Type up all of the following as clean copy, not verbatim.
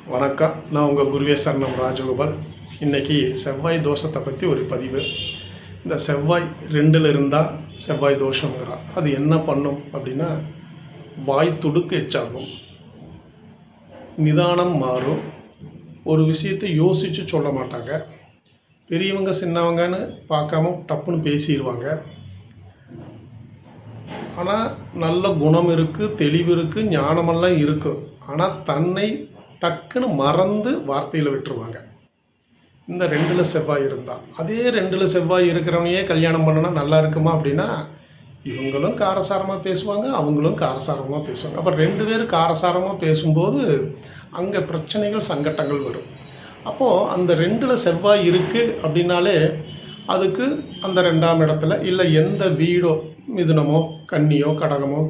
வணக்கம். நான் உங்கள் குருவே சரணம் ராஜகோபால். இன்றைக்கி செவ்வாய் தோஷத்தை பற்றி ஒரு பதிவு. இந்த செவ்வாய் 2ல் இருந்தால் செவ்வாய் தோஷங்கிறா. அது என்ன பண்ணும் அப்படின்னா, வாய் துடுக்கு எச்சாகும், நிதானம் மாறும், ஒரு விஷயத்தை யோசித்து சொல்ல மாட்டாங்க, பெரியவங்க சின்னவங்கன்னு பார்க்காம டப்புன்னு பேசிடுவாங்க. ஆனால் நல்ல குணம் இருக்குது, தெளிவு இருக்குது, ஞானமெல்லாம் இருக்கும். ஆனால் தன்னை டக்குன்னு மறந்து வார்த்தையில் விட்டுருவாங்க. இந்த 2ல் செவ்வாய் இருந்தால், அதே 2ல் செவ்வாய் இருக்கிறவனையே கல்யாணம் பண்ணினா நல்லா இருக்குமா அப்படின்னா, இவங்களும் காரசாரமாக பேசுவாங்க, அவங்களும் காரசாரமாக பேசுவாங்க. அப்போ 2 பேரும் காரசாரமாக பேசும்போது அங்கே பிரச்சனைகள் சங்கட்டங்கள் வரும். அப்போது அந்த 2ல் செவ்வாய் இருக்குது அப்படின்னாலே அதுக்கு அந்த 2ஆம் இடத்துல இல்லை எந்த வீடோ, மிதுனமோ கன்னியோ கடகமோ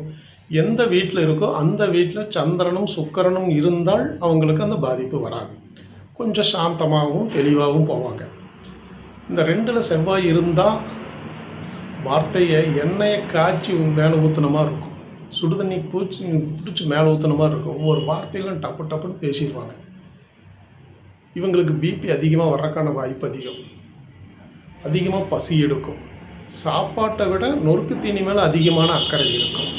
எந்த வீட்டில் இருக்கோ அந்த வீட்டில் சந்திரனும் சுக்கிரனும் இருந்தால் அவங்களுக்கு அந்த பாதிப்பு வராது. கொஞ்சம் சாந்தமாகவும் தெளிவாகவும் போவாங்க. இந்த 2ல் செவ்வாய் இருந்தால் வார்த்தையை எண்ணெயை காய்ச்சி மேலே ஊற்றின மாதிரி இருக்கும், சுடுதண்ணி பிடிச்சி மேலே ஊற்றின மாதிரி இருக்கும். ஒவ்வொரு வார்த்தையிலும் டப்பு டப்புன்னு பேசிடுவாங்க. இவங்களுக்கு பிபி அதிகமாக வர்றதுக்கான வாய்ப்பு அதிகம். அதிகமாக பசி எடுக்கும். சாப்பாட்டை விட நொறுக்கு தீனி மேலே அதிகமான அக்கறை இருக்கும்.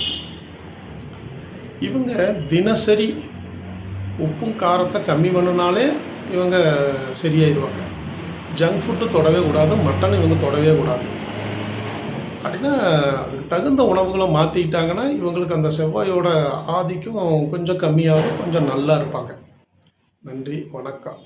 இவங்க தினசரி உப்பும் காரத்தை கம்மி பண்ணினாலே இவங்க சரியாயிடுவாங்க. ஜங்க் ஃபுட்டு தொடவே கூடாது, மட்டன் இவங்க தொடவே கூடாது. அப்படின்னா அதுக்கு தகுந்த உணவுகளை மாற்றிக்கிட்டாங்கன்னா இவங்களுக்கு அந்த செவ்வாயோட ஆதிக்கம் கொஞ்சம் கம்மியாகும், கொஞ்சம் நல்லா இருப்பாங்க. நன்றி, வணக்கம்.